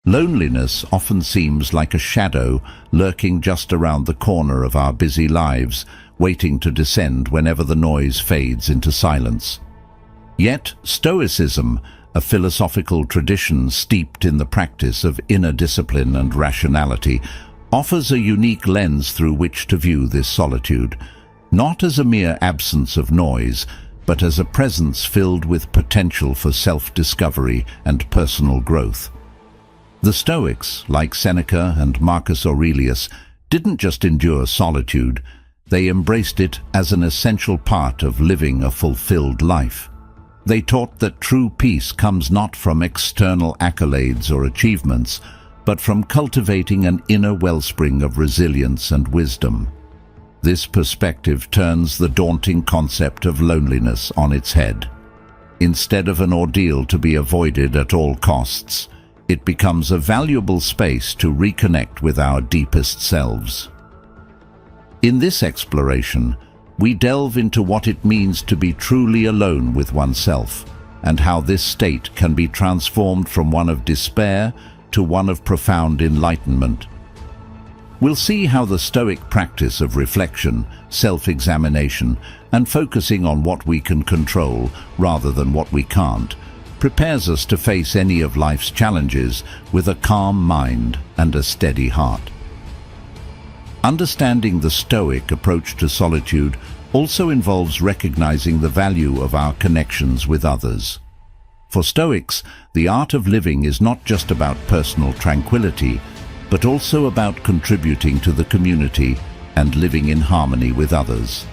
Loneliness often seems like a shadow lurking just around the corner of our busy lives, waiting to descend whenever the noise fades into silence. Yet, Stoicism, a philosophical tradition steeped in the practice of inner discipline and rationality, offers a unique lens through which to view this solitude, not as a mere absence of noise, but as a presence filled with potential for self-discovery and personal growth. The Stoics, like Seneca and Marcus Aurelius, didn't just endure solitude, they embraced it as an essential part of living a fulfilled life. They taught that true peace comes not from external accolades or achievements, but from cultivating an inner wellspring of resilience and wisdom. This perspective turns the daunting concept of loneliness on its head. Instead of an ordeal to be avoided at all costs, it becomes a valuable space to reconnect with our deepest selves. In this exploration, we delve into what it means to be truly alone with oneself, and how this state can be transformed from one of despair to one of profound enlightenment. We'll see how the Stoic practice of reflection, self-examination, and focusing on what we can control rather than what we can't, prepares us to face any of life's challenges with a calm mind and a steady heart. Understanding the Stoic approach to solitude also involves recognizing the value of our connections with others. For Stoics, the art of living is not just about personal tranquility, but also about contributing to the community and living in harmony with others.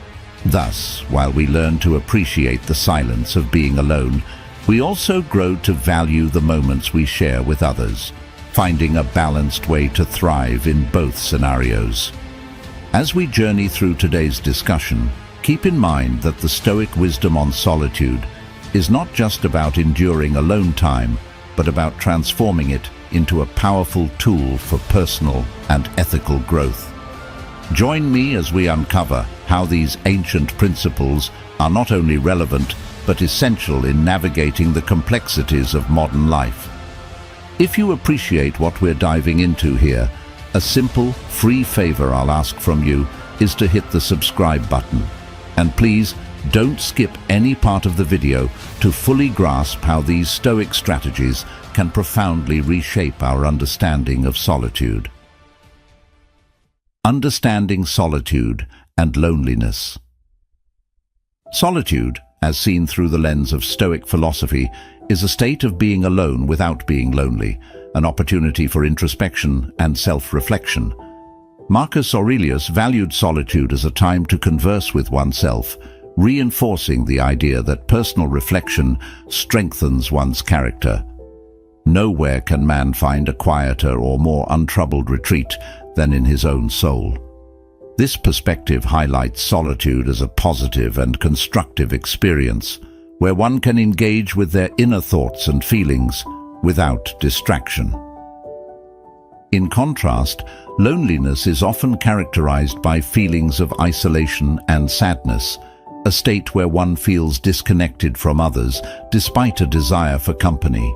Thus, while we learn to appreciate the silence of being alone, we also grow to value the moments we share with others, finding a balanced way to thrive in both scenarios. As we journey through today's discussion, keep in mind that the Stoic wisdom on solitude is not just about enduring alone time, but about transforming it into a powerful tool for personal and ethical growth. Join me as we uncover how these ancient principles are not only relevant, but essential in navigating the complexities of modern life. If you appreciate what we're diving into here, a simple, free favor I'll ask from you is to hit the subscribe button. And please, don't skip any part of the video to fully grasp how these Stoic strategies can profoundly reshape our understanding of solitude. Understanding solitude and loneliness. Solitude, as seen through the lens of Stoic philosophy, is a state of being alone without being lonely, an opportunity for introspection and self-reflection. Marcus Aurelius valued solitude as a time to converse with oneself, reinforcing the idea that personal reflection strengthens one's character. Nowhere can man find a quieter or more untroubled retreat than in his own soul. This perspective highlights solitude as a positive and constructive experience, where one can engage with their inner thoughts and feelings without distraction. In contrast, loneliness is often characterized by feelings of isolation and sadness, a state where one feels disconnected from others despite a desire for company.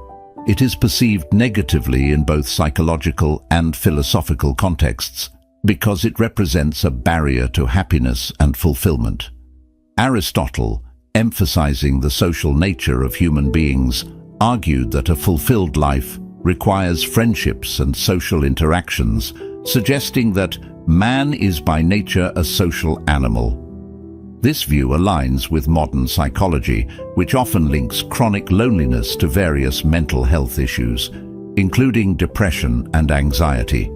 It is perceived negatively in both psychological and philosophical contexts because it represents a barrier to happiness and fulfillment. Aristotle, emphasizing the social nature of human beings, argued that a fulfilled life requires friendships and social interactions, suggesting that man is by nature a social animal. This view aligns with modern psychology, which often links chronic loneliness to various mental health issues, including depression and anxiety.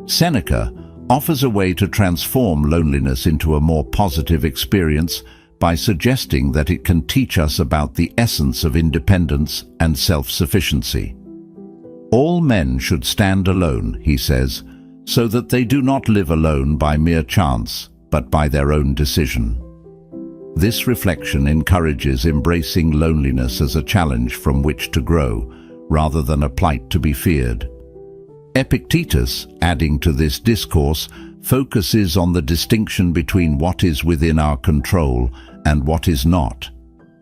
Seneca offers a way to transform loneliness into a more positive experience by suggesting that it can teach us about the essence of independence and self-sufficiency. All men should stand alone, he says, so that they do not live alone by mere chance, but by their own decision. This reflection encourages embracing loneliness as a challenge from which to grow, rather than a plight to be feared. Epictetus, adding to this discourse, focuses on the distinction between what is within our control and what is not.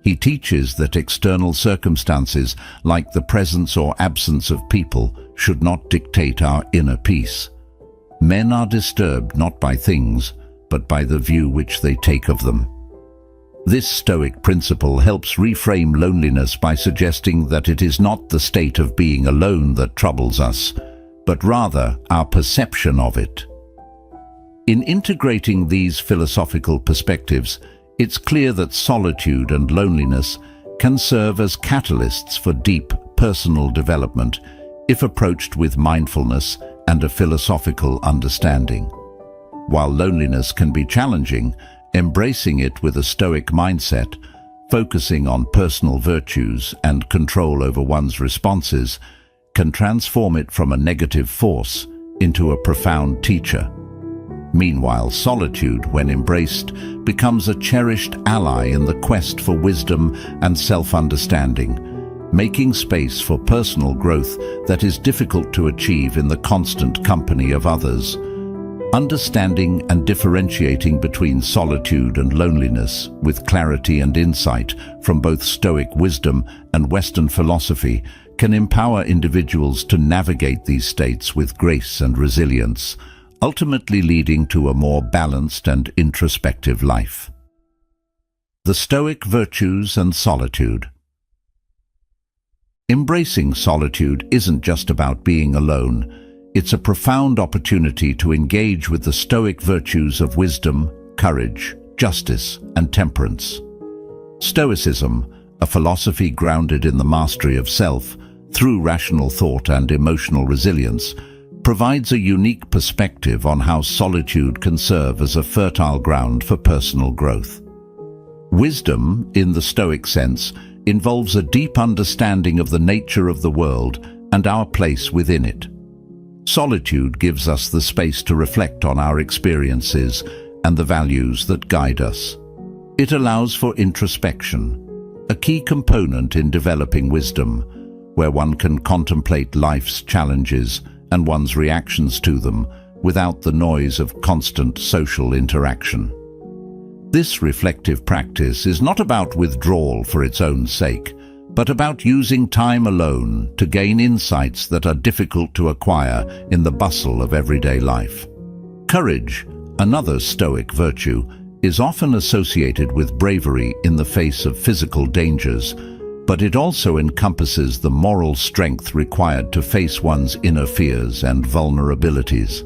He teaches that external circumstances, like the presence or absence of people, should not dictate our inner peace. Men are disturbed not by things, but by the view which they take of them. This Stoic principle helps reframe loneliness by suggesting that it is not the state of being alone that troubles us, but rather our perception of it. In integrating these philosophical perspectives, it's clear that solitude and loneliness can serve as catalysts for deep personal development if approached with mindfulness and a philosophical understanding. While loneliness can be challenging, embracing it with a Stoic mindset, focusing on personal virtues and control over one's responses, can transform it from a negative force into a profound teacher. Meanwhile, solitude, when embraced, becomes a cherished ally in the quest for wisdom and self-understanding, making space for personal growth that is difficult to achieve in the constant company of others. Understanding and differentiating between solitude and loneliness with clarity and insight from both Stoic wisdom and Western philosophy can empower individuals to navigate these states with grace and resilience, ultimately leading to a more balanced and introspective life. The Stoic virtues and solitude. Embracing solitude isn't just about being alone. It's a profound opportunity to engage with the Stoic virtues of wisdom, courage, justice, and temperance. Stoicism, a philosophy grounded in the mastery of self through rational thought and emotional resilience, provides a unique perspective on how solitude can serve as a fertile ground for personal growth. Wisdom, in the Stoic sense, involves a deep understanding of the nature of the world and our place within it. Solitude gives us the space to reflect on our experiences and the values that guide us. It allows for introspection, a key component in developing wisdom, where one can contemplate life's challenges and one's reactions to them without the noise of constant social interaction. This reflective practice is not about withdrawal for its own sake, but about using time alone to gain insights that are difficult to acquire in the bustle of everyday life. Courage, another Stoic virtue, is often associated with bravery in the face of physical dangers, but it also encompasses the moral strength required to face one's inner fears and vulnerabilities.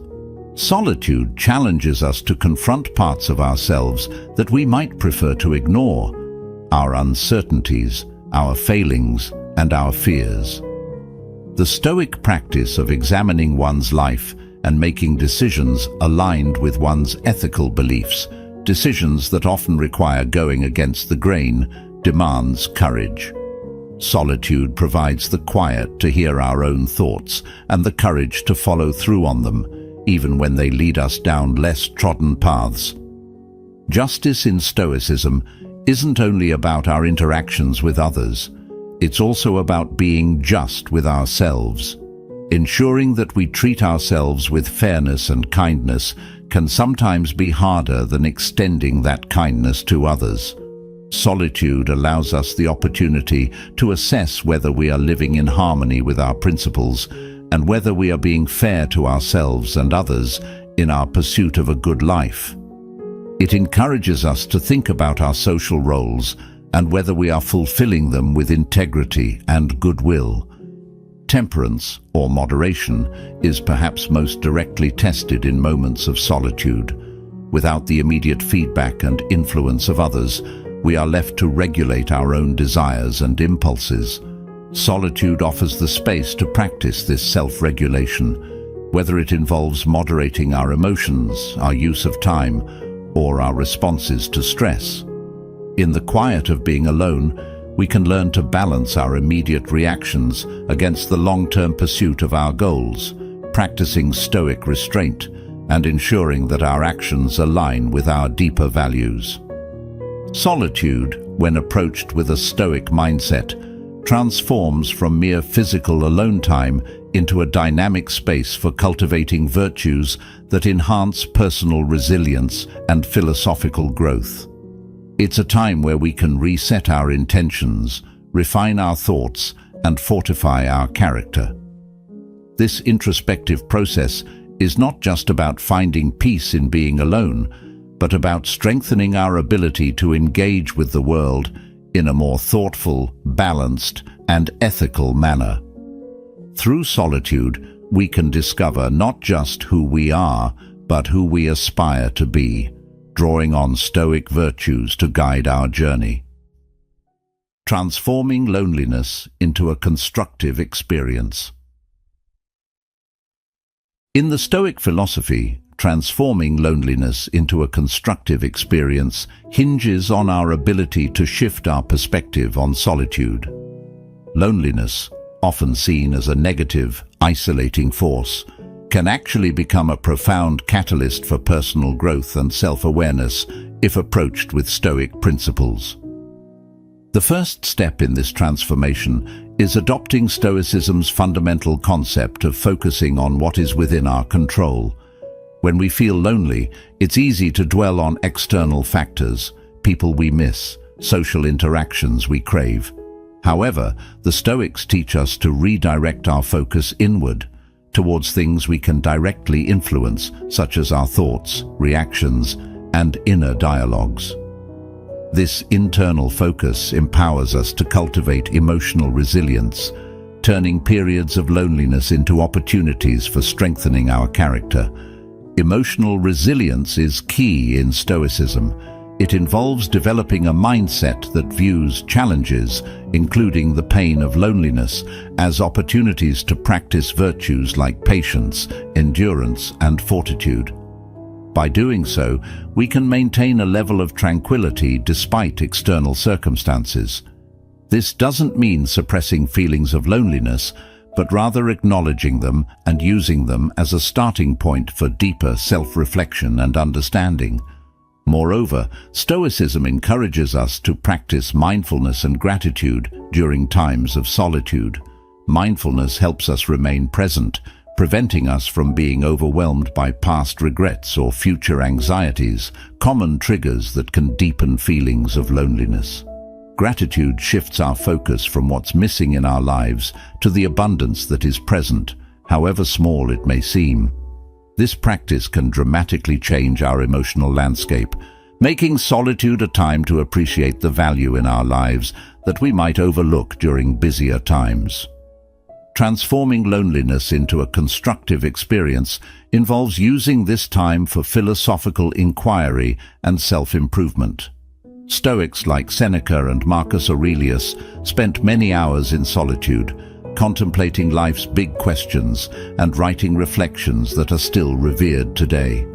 Solitude challenges us to confront parts of ourselves that we might prefer to ignore, our uncertainties, our failings, and our fears. The Stoic practice of examining one's life and making decisions aligned with one's ethical beliefs, decisions that often require going against the grain, demands courage. Solitude provides the quiet to hear our own thoughts and the courage to follow through on them, even when they lead us down less trodden paths. Justice in Stoicism isn't only about our interactions with others, it's also about being just with ourselves. Ensuring that we treat ourselves with fairness and kindness can sometimes be harder than extending that kindness to others. Solitude allows us the opportunity to assess whether we are living in harmony with our principles and whether we are being fair to ourselves and others in our pursuit of a good life. It encourages us to think about our social roles and whether we are fulfilling them with integrity and goodwill. Temperance, or moderation, is perhaps most directly tested in moments of solitude. Without the immediate feedback and influence of others, we are left to regulate our own desires and impulses. Solitude offers the space to practice this self-regulation, whether it involves moderating our emotions, our use of time, or our responses to stress. In the quiet of being alone, we can learn to balance our immediate reactions against the long-term pursuit of our goals, practicing Stoic restraint and ensuring that our actions align with our deeper values. Solitude, when approached with a Stoic mindset, transforms from mere physical alone time into a dynamic space for cultivating virtues that enhance personal resilience and philosophical growth. It's a time where we can reset our intentions, refine our thoughts, and fortify our character. This introspective process is not just about finding peace in being alone, but about strengthening our ability to engage with the world in a more thoughtful, balanced, and ethical manner. Through solitude, we can discover not just who we are, but who we aspire to be, drawing on Stoic virtues to guide our journey. Transforming loneliness into a constructive experience. In the Stoic philosophy, transforming loneliness into a constructive experience hinges on our ability to shift our perspective on solitude. Loneliness, often seen as a negative, isolating force, can actually become a profound catalyst for personal growth and self-awareness if approached with Stoic principles. The first step in this transformation is adopting Stoicism's fundamental concept of focusing on what is within our control. When we feel lonely, it's easy to dwell on external factors, people we miss, social interactions we crave. However, the Stoics teach us to redirect our focus inward, towards things we can directly influence, such as our thoughts, reactions, and inner dialogues. This internal focus empowers us to cultivate emotional resilience, turning periods of loneliness into opportunities for strengthening our character. Emotional resilience is key in Stoicism. It involves developing a mindset that views challenges, including the pain of loneliness, as opportunities to practice virtues like patience, endurance, and fortitude. By doing so, we can maintain a level of tranquility despite external circumstances. This doesn't mean suppressing feelings of loneliness, but rather acknowledging them and using them as a starting point for deeper self-reflection and understanding. Moreover, Stoicism encourages us to practice mindfulness and gratitude during times of solitude. Mindfulness helps us remain present, preventing us from being overwhelmed by past regrets or future anxieties, common triggers that can deepen feelings of loneliness. Gratitude shifts our focus from what's missing in our lives to the abundance that is present, however small it may seem. This practice can dramatically change our emotional landscape, making solitude a time to appreciate the value in our lives that we might overlook during busier times. Transforming loneliness into a constructive experience involves using this time for philosophical inquiry and self-improvement. Stoics like Seneca and Marcus Aurelius spent many hours in solitude, contemplating life's big questions and writing reflections that are still revered today.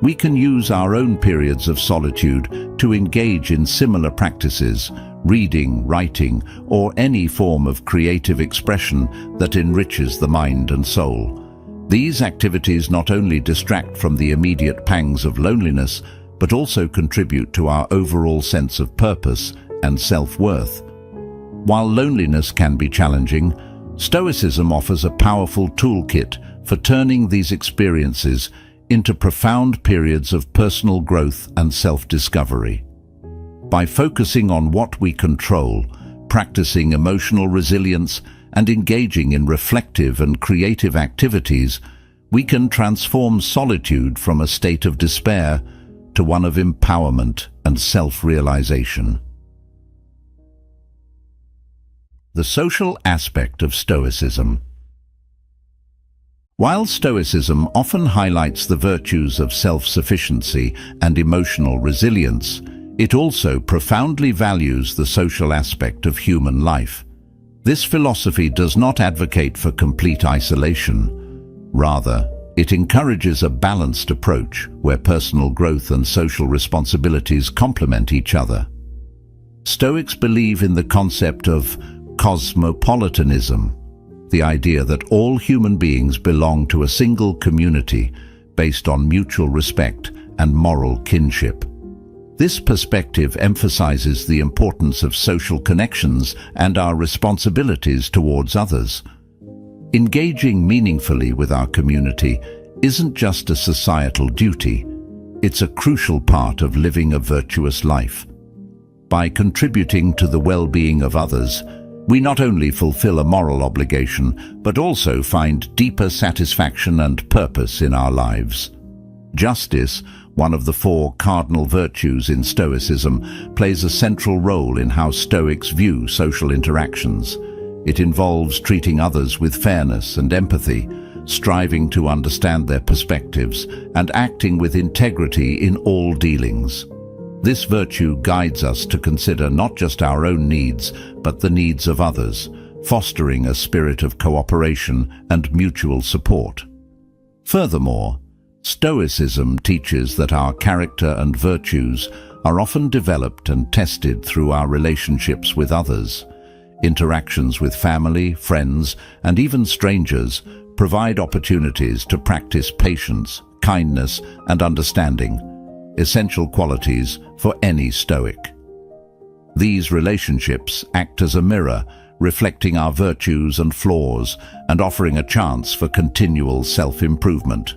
We can use our own periods of solitude to engage in similar practices, reading, writing, or any form of creative expression that enriches the mind and soul. These activities not only distract from the immediate pangs of loneliness, but also contribute to our overall sense of purpose and self-worth. While loneliness can be challenging, Stoicism offers a powerful toolkit for turning these experiences into profound periods of personal growth and self-discovery. By focusing on what we control, practicing emotional resilience, and engaging in reflective and creative activities, we can transform solitude from a state of despair to one of empowerment and self-realization. The social aspect of Stoicism. While Stoicism often highlights the virtues of self-sufficiency and emotional resilience, it also profoundly values the social aspect of human life. This philosophy does not advocate for complete isolation. Rather, it encourages a balanced approach where personal growth and social responsibilities complement each other. Stoics believe in the concept of cosmopolitanism, the idea that all human beings belong to a single community based on mutual respect and moral kinship. This perspective emphasizes the importance of social connections and our responsibilities towards others. Engaging meaningfully with our community isn't just a societal duty, it's a crucial part of living a virtuous life. By contributing to the well-being of others, We not only fulfill a moral obligation, but also find deeper satisfaction and purpose in our lives. Justice, one of the 4 cardinal virtues in Stoicism, plays a central role in how Stoics view social interactions. It involves treating others with fairness and empathy, striving to understand their perspectives, and acting with integrity in all dealings. This virtue guides us to consider not just our own needs, but the needs of others, fostering a spirit of cooperation and mutual support. Furthermore, Stoicism teaches that our character and virtues are often developed and tested through our relationships with others. Interactions with family, friends, and even strangers provide opportunities to practice patience, kindness, and understanding, essential qualities for any Stoic. These relationships act as a mirror, reflecting our virtues and flaws and offering a chance for continual self-improvement.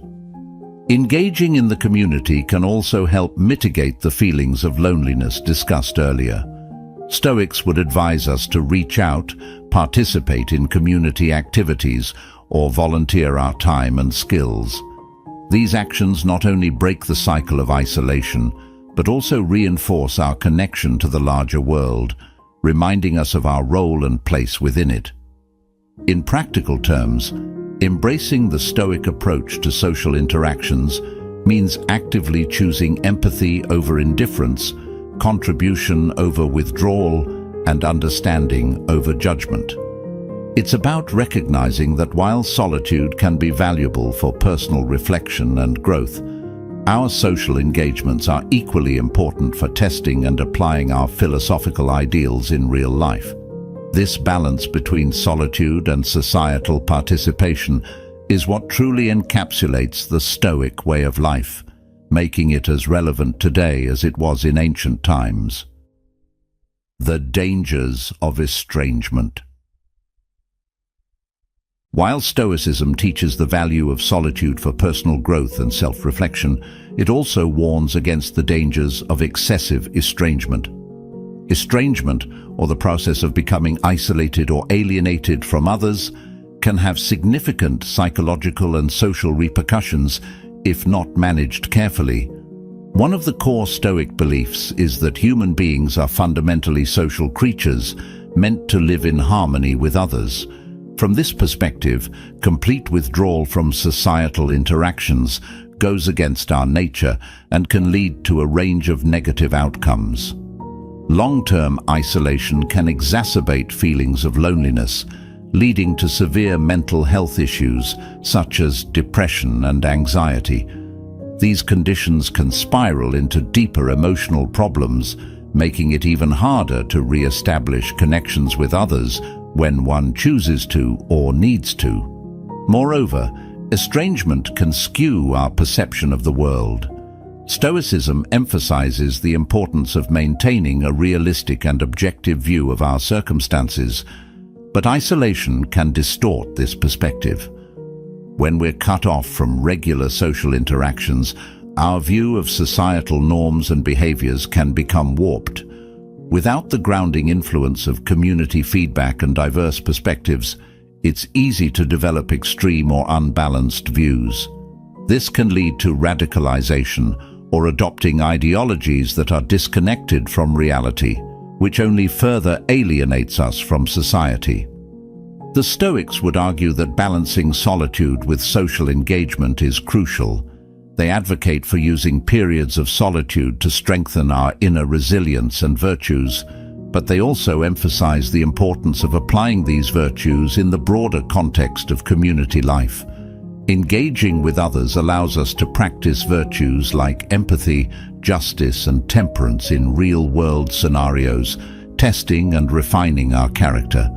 Engaging in the community can also help mitigate the feelings of loneliness discussed earlier. Stoics would advise us to reach out, participate in community activities, or volunteer our time and skills. These actions not only break the cycle of isolation, but also reinforce our connection to the larger world, reminding us of our role and place within it. In practical terms, embracing the Stoic approach to social interactions means actively choosing empathy over indifference, contribution over withdrawal, and understanding over judgment. It's about recognizing that while solitude can be valuable for personal reflection and growth, our social engagements are equally important for testing and applying our philosophical ideals in real life. This balance between solitude and societal participation is what truly encapsulates the Stoic way of life, making it as relevant today as it was in ancient times. The dangers of estrangement. While Stoicism teaches the value of solitude for personal growth and self-reflection, it also warns against the dangers of excessive estrangement. Estrangement, or the process of becoming isolated or alienated from others, can have significant psychological and social repercussions if not managed carefully. One of the core Stoic beliefs is that human beings are fundamentally social creatures, meant to live in harmony with others. From this perspective, complete withdrawal from societal interactions goes against our nature and can lead to a range of negative outcomes. Long-term isolation can exacerbate feelings of loneliness, leading to severe mental health issues such as depression and anxiety. These conditions can spiral into deeper emotional problems, making it even harder to re-establish connections with others when one chooses to or needs to. Moreover, estrangement can skew our perception of the world. Stoicism emphasizes the importance of maintaining a realistic and objective view of our circumstances, but isolation can distort this perspective. When we're cut off from regular social interactions, our view of societal norms and behaviors can become warped. Without the grounding influence of community feedback and diverse perspectives, it's easy to develop extreme or unbalanced views. This can lead to radicalization or adopting ideologies that are disconnected from reality, which only further alienates us from society. The Stoics would argue that balancing solitude with social engagement is crucial. They advocate for using periods of solitude to strengthen our inner resilience and virtues, but they also emphasize the importance of applying these virtues in the broader context of community life. Engaging with others allows us to practice virtues like empathy, justice, and temperance in real-world scenarios, testing and refining our character.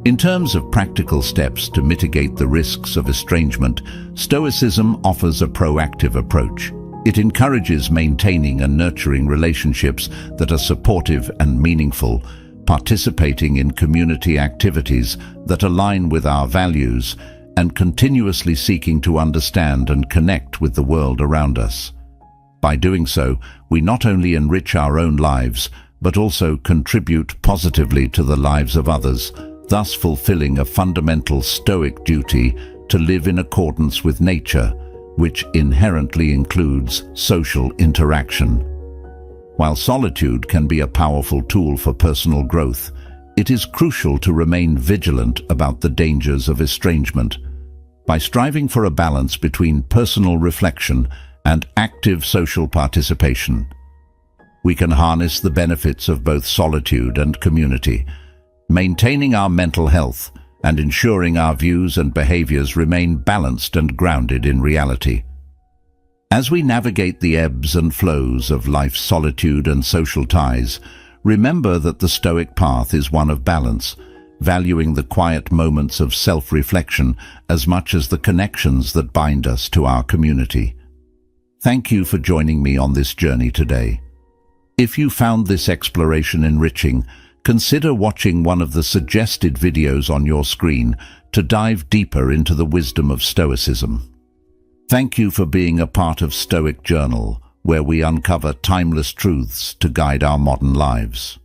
In terms of practical steps to mitigate the risks of estrangement, Stoicism offers a proactive approach. It encourages maintaining and nurturing relationships that are supportive and meaningful, participating in community activities that align with our values, and continuously seeking to understand and connect with the world around us. By doing so, we not only enrich our own lives, but also contribute positively to the lives of others, thus fulfilling a fundamental Stoic duty to live in accordance with nature, which inherently includes social interaction. While solitude can be a powerful tool for personal growth, it is crucial to remain vigilant about the dangers of estrangement. By striving for a balance between personal reflection and active social participation, we can harness the benefits of both solitude and community, maintaining our mental health and ensuring our views and behaviors remain balanced and grounded in reality. As we navigate the ebbs and flows of life's solitude and social ties, remember that the Stoic path is one of balance, valuing the quiet moments of self-reflection as much as the connections that bind us to our community. Thank you for joining me on this journey today. If you found this exploration enriching, consider watching one of the suggested videos on your screen to dive deeper into the wisdom of Stoicism. Thank you for being a part of Stoic Journal, where we uncover timeless truths to guide our modern lives.